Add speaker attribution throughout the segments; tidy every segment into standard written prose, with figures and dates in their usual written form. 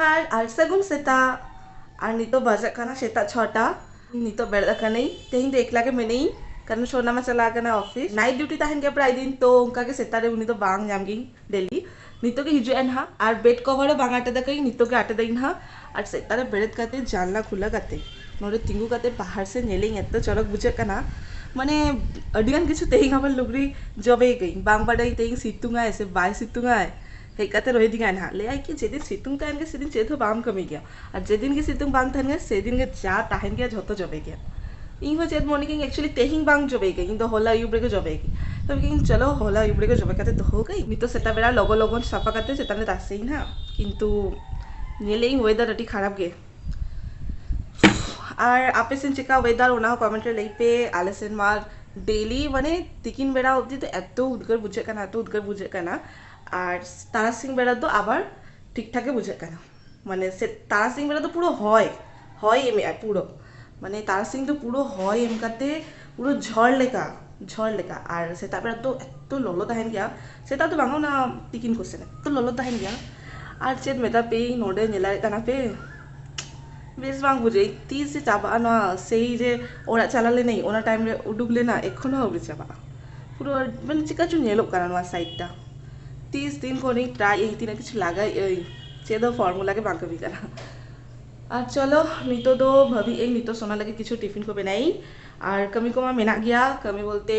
Speaker 1: ᱡᱚᱦᱟᱨ ᱟᱨ ᱥᱟᱹᱜᱩᱱ ᱥᱮᱛᱟᱜ ᱟᱨ ᱱᱤᱛᱚᱜ ᱵᱟᱡᱟᱜ ᱠᱟᱱᱟ ᱥᱮᱛᱟᱜ 6टा ᱱᱤᱛᱚᱜ ᱵᱮᱲᱟ ᱠᱟᱹᱱᱟᱹᱧ ᱛᱮᱦᱮᱧ ᱫᱚ ᱮᱠᱞᱟ ᱜᱮ ᱢᱤᱱᱟᱹᱧ कारण सोना मा चला गया ऑफिस नाइट ड्यूटी तहन गया प्राय दिन तो उनका के सेता रे उनी तो बांग जाम गई डेली नितो के हिजु एन हा और बेड कवर बांग आटे दकई नितो के आटे दइन हा और सेता रे बेरेत काते जानला खुला काते नोरे तिंगु काते बाहर से नेलिंग एत चरक बुझे कना माने अडिगान किछु तेहिं हमर लुगरी जबे गई बांग बाडई तेहिं सितुंगा ऐसे बाय सितुंगा हे काते रोहि दिगा ना ले आई कि जेदिन सितुंग तहन के सेदिन चेथो बाम कमी गया और जेदिन के सितुंग बांग तहन के सेदिन के जा तहन गया झतो जबे गया इन हो चेत मॉर्निंग एक्चुअली तेहिंग बांग जबे गई इन तो होला युब्रे को जबे गई तो कि चलो होला युब्रे को जबे काते तो हो गई मी तो सेता बेला लगो लगन साफा काते सेता ने दासेई ना किंतु नेलेइंग वेदर अति खराब गे और आपे सेन चिका वेदर ओना कमेंट रे लई पे आलेसन मार डेली माने तिकिन बेड़ा अब्दि तो एतो उद्गार बुझे काना और तारासिंग बेड़ा तो आबार ठीक ठाके बुझे काना माने से तारासिंग बेड़ा तो पुरो হয় एमे पुरो माने तारासिंग तो पुरो হয় एमकाते पुरो झड़ लेका और सेता बेड़ा तो एतो ललो तहन गया सेता तो बांगो ना तिकिन कोसेन तो ललो तहन गया और चेत मेता पे नोडे नेला काना पे बेस बांग बुझे 30 से चाबा ना सेही जे ओरा चालाले नहीं ओना टाइम रे उडुगले ना एखोनो अब्दि चाबा पुरो माने चिका चु नेलो काना ना साइडटा 30 दिन को नहीं ट्राई यही तीन कुछ लगा चेदो फॉर्मूला के बांक भी करा और चलो नितो दो भाभी एक नितो सोना लगे किछु टिफिन को बनाई और कमी को मा मेना गया कमी बोलते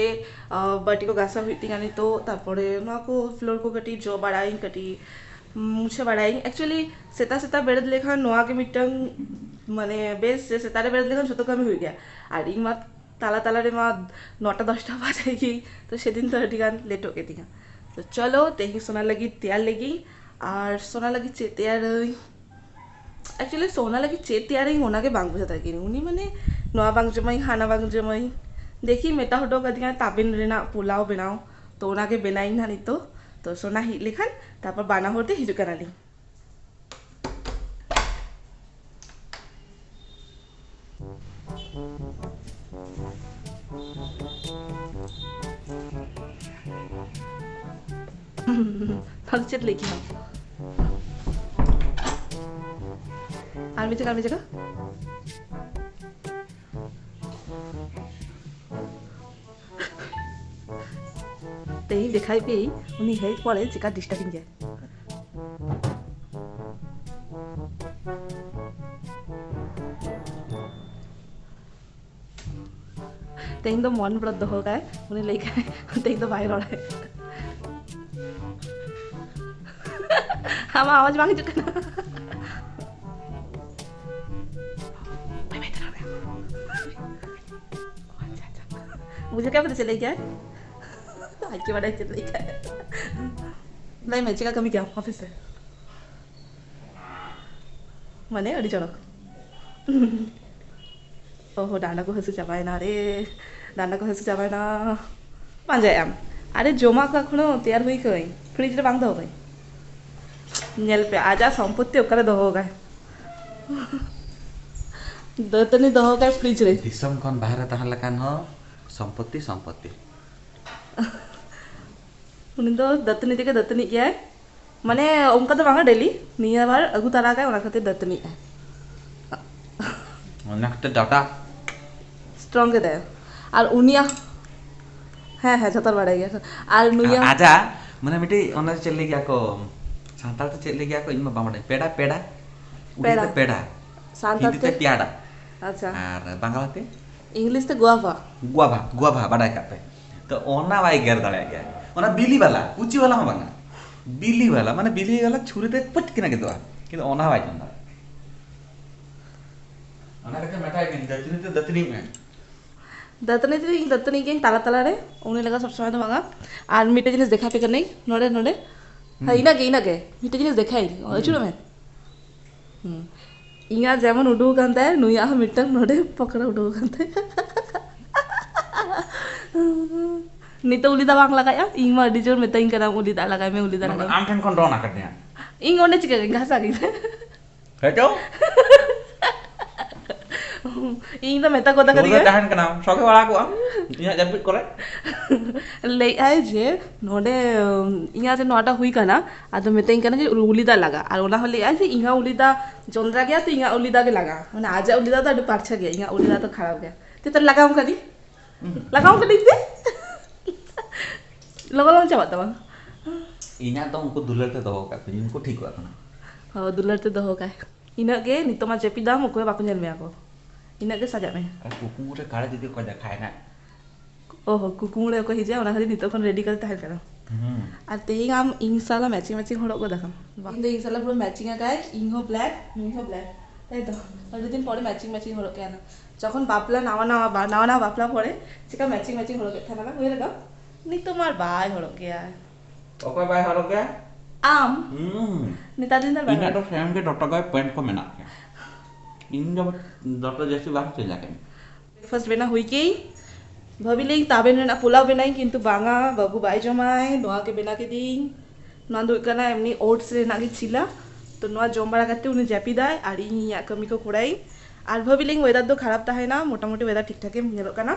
Speaker 1: बाटी को गासा हुई थी तो तारपरे ना को फ्लोर को कटी जो बड़ाई कटी मुछे बड़ाई एक्चुअली सेता सेता बेड़द लेखा नोआ के मिटंग माने बेस से सेतारे बेड़द लेखा छोटो कमी हुई गया और इन मा ताला ताला रे मा 9टा 10टा बाजेगी तो सेदिन तो अडिगान लेट हो गई थी तो चलो तेही सोना लगी तैयार लगी और सोना लगी चे तैयार एक्चुअली सोना लगी चे तैयार ही होना के बांग बुझा था कि उनी माने नोआ बांग जमाई हाना बांग जमाई देखी मेटा हटो कदिया ताबिन रेना पुलाव बनाओ तो ओना के बनाई ना नहीं तो सोना ही लेखन तापर बाना होते हिजु कनाली चेत लेकी हम आर्मी जगह तेही देखाई पे उनी हेल्प पड़े चिका डिस्टर्बिंग जाए तेही तो मन बड़ा दो गए उन्हें लेके तेही तो बाहर रहा है हम आवाज मांग चुके ना मुझे क्या पता चले क्या आज के बाद चले क्या नहीं मैं चिका कमी क्या ऑफिस से माने अड़ी चढ़क ओहो डांडा को हंसू चाबाय ना रे डांडा को हंसू चाबाय ना पांजाय आम अरे जमा का खनो तैयार हुई कई फ्रिज रे बांग दो गई नेल पे आजा संपत्ति ओकरे दो गए दतनी दो गए फ्रिज रे
Speaker 2: दिसम कोन बाहर तहन लकान हो संपत्ति
Speaker 1: उनी तो दतनी दिके दतनी क्या है माने उनका तो बांगा डेली निया बार अगु तारा का ओना खातिर दतनी है
Speaker 2: ओनाकते डाटा
Speaker 1: स्ट्रांग दे और उनिया है छतर बड़ा गया और नुया
Speaker 2: आजा माने मिटी ओना चले गया को सांताल तो चले गया को इनमा बामडे पेड़ा उड़ीते पेड़ा सांताल ते प्याड़ा
Speaker 1: अच्छा
Speaker 2: और बांग्लाते
Speaker 1: इंग्लिश ते गुआवा बड़ा कापे तो
Speaker 2: ओना वाई गेर दाड़ा गया ओना बिली वाला कुची वाला हो बांगा बिली वाला माने बिली वाला छुरी ते पट किना के दोआ किंतु ओना वाई जंदा ओना रे मेटा के दतनी में दतनी के ताला ताला रे उनी लगा सब समय तो बांगा और मिटे जिनिस देखा पे कर नहीं नोडे हां इना के मिटे जिनिस देखाई अचुरो में इंगा जेमन उडू कांते नुया मिटन नोडे पकड़ा उडू कांते नितो उलिदा बांग लगाया इंग मा डिजोर में तइन करा उलिदा लगाय में उलिदा लगाय आम ठन कोन रोना करने
Speaker 1: इंग ओने चिके घासा गई
Speaker 2: हेटो
Speaker 1: इंग तो मेता कोता करिया
Speaker 2: तो दहन कना सके वाला को
Speaker 3: ᱤᱧᱟᱹᱜ ᱡᱟᱹᱯᱤᱫ ᱠᱚᱨᱮ
Speaker 2: ᱞᱟᱹᱭᱮᱜᱼᱟᱭ ᱡᱮ ᱱᱚᱰᱮ ᱤᱧᱟᱹᱜ ᱡᱮ ᱱᱚᱣᱟᱴᱟ ᱦᱩᱭ ᱠᱟᱱᱟ ᱟᱫᱚ ᱢᱮᱛᱟᱹᱧ ᱠᱟᱱᱟ ᱡᱮ ᱩᱞᱤᱫᱟ ᱞᱟᱜᱟ ᱟᱨ ᱚᱱᱟ ᱦᱚᱸ ᱞᱟᱹᱭᱮᱜᱼᱟᱭ ᱡᱮ ᱤᱧᱟᱹᱜ ᱩᱞᱤᱫᱟ ᱡᱚᱸᱫᱽᱨᱟ ᱜᱮᱭᱟ ᱛᱚ ᱤᱧᱟᱹᱜ ᱩᱞᱤᱫᱟ ᱜᱮ ᱞᱟᱜᱟ ᱢᱟᱱᱮ ᱟᱡᱟᱜ ᱩᱞᱤᱫᱟ ᱫᱚ ᱟᱹᱰᱤ ᱯᱟᱨᱪᱷᱟ ᱜᱮᱭᱟ ᱤᱧᱟᱹᱜ ᱩᱞᱤᱫᱟ ᱫᱚ ᱠᱷᱟᱨᱟᱯ ᱜᱮᱭᱟ ᱛᱚ ᱞᱟᱜᱟᱣ ᱠᱟᱹᱫᱤᱧ ᱞᱟᱜᱟᱣ ᱠᱟᱹᱫᱤᱧ ᱛᱮ ᱞᱚᱜᱚᱱ ᱪᱟᱵᱟᱜ ᱛᱟᱢᱟ
Speaker 3: ᱤᱧᱟᱹᱜ ᱫᱚ ᱩᱱᱠᱩ ᱫᱩᱞᱟᱹᱲ ᱛᱮ ᱫᱚᱦᱚ ᱠᱟᱜ ᱛᱤᱧ ᱩᱱᱠᱩ ᱴᱷᱤᱠᱚᱜ ᱠᱟᱱᱟ
Speaker 2: ᱫᱩᱞᱟᱹᱲ ᱛᱮ ᱫᱚᱦᱚ ᱠᱟᱭ ᱤᱱᱟᱹᱜ ᱜᱮ ᱱᱤᱛᱚᱜ ᱢᱟ ᱡᱟᱹᱯᱤᱫᱟᱢ ᱚᱠᱚᱭ ᱵᱟᱠᱚ ᱧᱮᱞ ᱢᱮᱭᱟ ᱠᱚ ᱤᱱᱟᱹᱜ ᱜᱮ ᱥᱟᱡᱟᱜ ᱢᱮ
Speaker 3: ᱟᱨ ᱠᱩᱠᱢᱩ ᱨᱮ ᱠᱟᱲᱟ ᱡᱩᱫᱤ ᱠᱚ ᱫᱮᱠᱷᱟᱭ ᱱᱟ
Speaker 2: ᱠᱩᱠᱢᱩ ᱨᱮ ᱚᱠᱚᱭ ᱦᱤᱡᱩᱜᱼᱟ ᱚᱱᱟ ᱠᱷᱟᱹᱛᱤᱨ ᱱᱤᱛᱚᱜ ᱠᱷᱚᱱ ᱨᱮᱰᱤ ᱠᱟᱛᱮ ᱛᱟᱦᱮᱸ ᱠᱟᱱᱟ আর তেহিং আম ইনশাআল্লাহ ম্যাচিং ম্যাচিং হরক গো দেখাম বাকিন্দে ইনশাআল্লাহ পুরো ম্যাচিং এ গায় ইং হো ব্ল্যাক নুই হো ব্ল্যাক তাই তো অনেকদিন পরে ম্যাচিং ম্যাচিং হরক কেন যখন বাপলা নাওয়া নাওয়া বাপলা পরে চিকা ম্যাচিং ম্যাচিং হরক থাকা না হয়ে গেল নি তোমার বাই হরক গিয়া
Speaker 3: ᱚᱠᱚᱭ ᱵᱟᱭ ᱦᱚᱨᱚᱜ ᱜᱮᱭᱟ
Speaker 2: আম নেতা দিন তার
Speaker 3: ᱤᱧᱟᱹᱜ ᱫᱚ ᱥᱮᱢ ᱜᱮ ᱰᱚᱴᱚ ᱜᱟᱭ ᱯᱮᱱᱴ ᱠᱚ ᱢᱮᱱᱟᱜ ᱜᱮᱭᱟ ᱤᱧ ᱫᱚ ᱰᱚᱴᱚ ᱡᱟᱹᱥᱛᱤ ᱵᱟᱝ ᱪᱮᱧᱡ ᱟᱠᱟᱧ
Speaker 2: ফার্স্ট বেনা হুইকেই ভাবিলেই তাবেন রেনা পোলাও বেনাই কিন্তু বাঙা বাবু বাই জমাই নোয়াকে বেনা কে দিই নোয়া দু কানা এমনি ওটস রেনা গে ছিলা তো নোয়া জম বাড়া কাতে উনি জ্যাপিদায় আর ইᱧ ইᱧᱟᱹᱜ ᱠᱟᱹᱢᱤ ᱠᱚ ᱠᱚᱨᱟই আর ভাবিলেই ওয়েদার ᱫᱚ খারাপ ᱛᱟᱦᱮᱱᱟ মোটামুটি ওয়েদার ঠিক ঠাকই ᱧᱮᱞᱚᱜ ᱠᱟᱱᱟ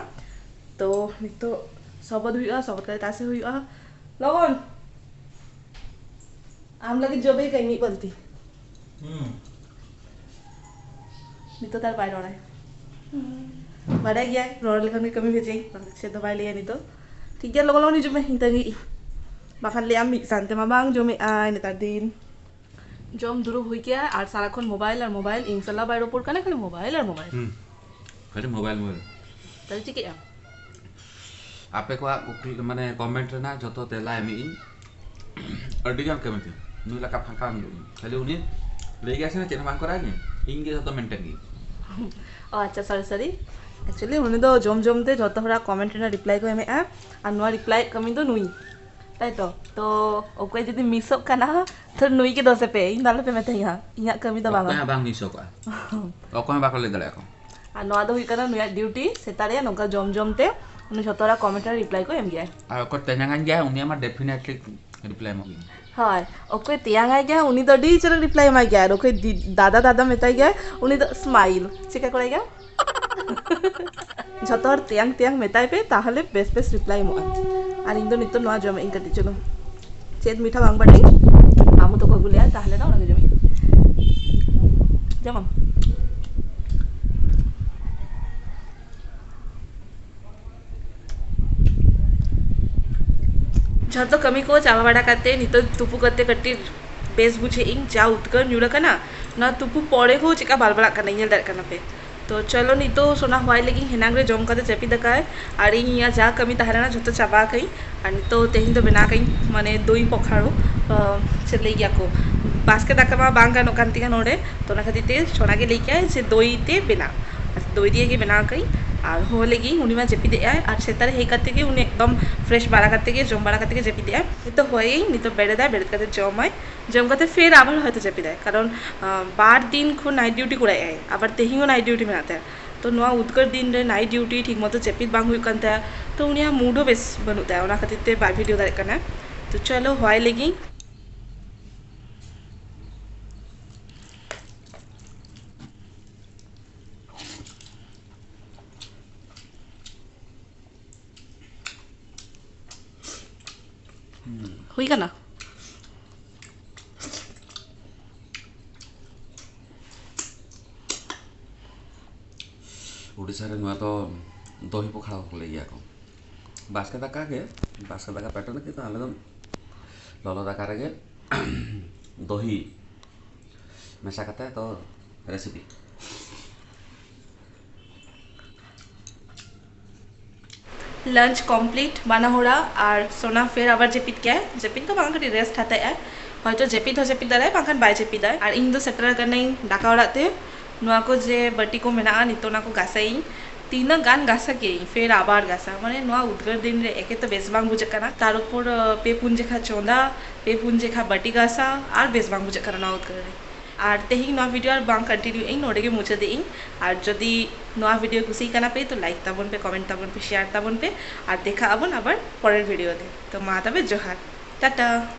Speaker 2: তো নিতো শপথ হুᱭᱩᱜᱼᱟ শপথ কাতে তাসে হুᱭᱩᱜᱼᱟ লগন আম লাগি জবে কাই মি বলতি নিতো তার বাইরে ওড়ায় বাড়াই গিয়া রড় লেখান kami ভেজেই সে তো বাইলে নিতো ঠিক গিয়া লগন লগন জমে হিতাঙ্গি বাখান লে আমি জানতে মা বাং জমে আয় নেতার দিন জম দুরু হই গিয়া আর সারাক্ষণ মোবাইল আর মোবাইল ইনশাআল্লাহ বাইরে ওপর কানে খালি মোবাইল আর মোবাইল
Speaker 3: খালি মোবাইল মোবাইল
Speaker 2: তাহলে চিকেয়া
Speaker 3: ᱟᱯᱮ ᱠᱚᱣᱟᱜ ᱠᱩᱠᱞᱤ ᱢᱟᱱᱮ ᱠᱚᱢᱮᱱᱴ ᱨᱮᱱᱟᱜ ᱡᱚᱛᱚ ᱛᱮᱞᱟ ᱮᱢ ᱤᱧ ᱟᱹᱰᱤ ᱜᱟᱱ ᱠᱟᱹᱢᱤ ᱛᱤᱧ ᱱᱩᱭ ᱞᱮᱠᱟ ᱯᱷᱟᱸᱠᱟ ᱠᱷᱟᱹᱞᱤ ᱩᱱᱤ ᱞᱟᱹᱭ ᱜᱮᱭᱟ ᱥᱮ ᱪᱮᱫ ᱦᱚᱸ ᱵᱟᱝ ᱠᱚᱨᱟᱣ ᱜᱮ ᱤᱧ ᱜᱮ ᱡᱚᱛᱚ ᱢᱮᱱᱴᱮᱱ ᱜᱮ
Speaker 2: ও আচ্ছা সরি সরি অ্যাকচুয়ালি উনি তো জম জমতে যত হরা কমেন্ট রেনা রিপ্লাই কো এমএ আর নোয়া রিপ্লাই কমি তো নুই তাই তো তো ওকে যদি মিসক কানা তো নুই কে দোসে পে ইন দালে পে মেতে ইয়া ইয়া কমি তো বাবা
Speaker 3: ᱚᱠᱚᱭ ᱦᱚᱸ ᱵᱟᱝ ᱢᱤᱥᱚᱜᱼᱟ ᱚᱠᱚᱭ ᱦᱚᱸ ᱵᱟᱠᱚ ᱞᱟᱹᱭ ᱫᱟᱲᱮᱭᱟᱜᱼᱟ
Speaker 2: আর নোয়া ᱫᱚ ᱦᱩᱭ ᱠᱟᱱᱟ ᱱᱩᱭᱟᱜ ᱰᱤউᱴᱤ ᱥᱮᱛᱟᱜ ᱨᱮ ᱱᱚᱝᱠᱟ ᱡᱚᱢ ᱡᱚᱢᱛᱮ ᱩᱱᱤ ᱡᱷᱚᱛᱚ ᱦᱚᱲᱟᱜ ᱠᱚᱢᱮᱱᱴ ᱨᱮ ᱨᱤᱯᱞᱟᱭ ᱠᱚ ᱮᱢ ᱜᱮᱭᱟ
Speaker 3: ᱟᱨ ᱚᱠᱚᱭ ᱛᱮᱧᱟᱝᱟᱧ ᱜᱮᱭᱟ ᱩᱱᱤᱭᱟᱜ ᱢᱟ ᱰᱮᱯᱷᱤᱱᱮᱴᱞᱤ রিপ্লাই ᱮᱢᱚᱜ ᱜᱮᱭᱟ
Speaker 2: হয় ওকে তেয়াঙ্গাই গিয়া উনি তো ডি চলে রিপ্লাই এমাই গিয়া আর ওকে দাদা দাদা মেতাই গিয়া উনি তো স্মাইল চিকা করে গিয়া যত আর তেয়াং তেয়াং মেতাই পে তাহলে বেশ বেশ রিপ্লাই এমো আর ইন্দো নিত্য নোয়া জমে ইনকাটি চলো চেদ মিঠা বাং বাটাই আমু তো কগুলিয়া তাহলে না ওনাকে জমে যেমন যত কমি কো চাওয়া বাড়া কাতে নিত তুপু করতে কটি বেশ বুঝে ইং যা উৎকর নিউরা কানা না তুপু পরে হো চিকা বালবাড়া কানা ইᱧ দার কানা पे तो चलो नी तो सोना हुआ लगी हेनांग रे जम काते चपी दकाय और इन या जा कमी ताहराना जतो चाबा कई और नी तो तेहिन तो बना कई माने दोई पखारो चले गया को बास्के दाका मा बांग गानो कांतिगा नोडे तो ना खातिर ते सोना के लेके आए से दोई ते बना दोई दिए के बना कई আর হো লেগি উনি মা চেপি দেয় আর সেতারে হেই কাতে গিয়ে উনি একদম ফ্রেশ বাড়া কাতে গিয়ে জম বাড়া কাতে গিয়ে চেপি দেয় তো হয়েই নি তো বেড়ে দেয় বেড়ে কাতে জমায় জম কাতে ফের আবার হয়তো চেপি দেয় কারণ বার দিন খুব নাইট ডিউটি করে আবার তেহিও নাইট ডিউটি মেনাতে তো নোয়া উৎকর দিন রে নাইট ডিউটি ঠিক মতো চেপিত বাং হুᱭᱩᱜ ᱠᱟᱱ ᱛᱟᱭᱟ তো উনিয়া মুডও বেশ বানু তাই ওনা খাतिर তে বার ভিডিও দাঁড় কানা তো চলো হয় লেগি हुई का ना
Speaker 3: ଓଡ଼ିଶାରେ ନୂଆ ତ ଦହି ପଖାଳ ᱞᱟᱹᱭ ᱜᱮᱭᱟ ᱠᱚ ᱵᱟᱥᱠᱮ ᱫᱟᱠᱟ ᱜᱮ ᱵᱟᱥᱠᱮ ᱫᱟᱠᱟ ᱯᱮᱴᱨᱱ কিন্তু আলাদা ললো দাকা রেগে দহি মেশা কাতে তো রেসিপি
Speaker 2: लंच कमप्लीट बना हो रहा और सोना फिर आবার जेपित क्या है जेपित तो बांग कटी रेस्ट हाते है হয়তো जेपित हो जेपित दारे बांखान बाय जेपित दाय और इन दो सेटर करने डाका ओड़ाते नुआ को जे बटी को मेना नितो ना को गासाई तीन गान गासा के फिर आबार गासा माने नुआ उद्गार दिन रे एके तो बेस बांग बुझे कना तार ऊपर पे पुंजे खा चोंदा पे पुंजे खा बटी गासा और बेस बांग बुझे कना ना उद्गार रे আর তেহি নয়া ভিডিও আর বাং কন্টিনিউ এই নোডেকে মুছে দেই আর যদি নয়া ভিডিও খুশি কানা পে তো লাইক তাবন পে কমেন্ট তাবন পে শেয়ার তাবন পে আর দেখা আবন আবার পরের ভিডিওতে তো মা তবে জোহার টাটা।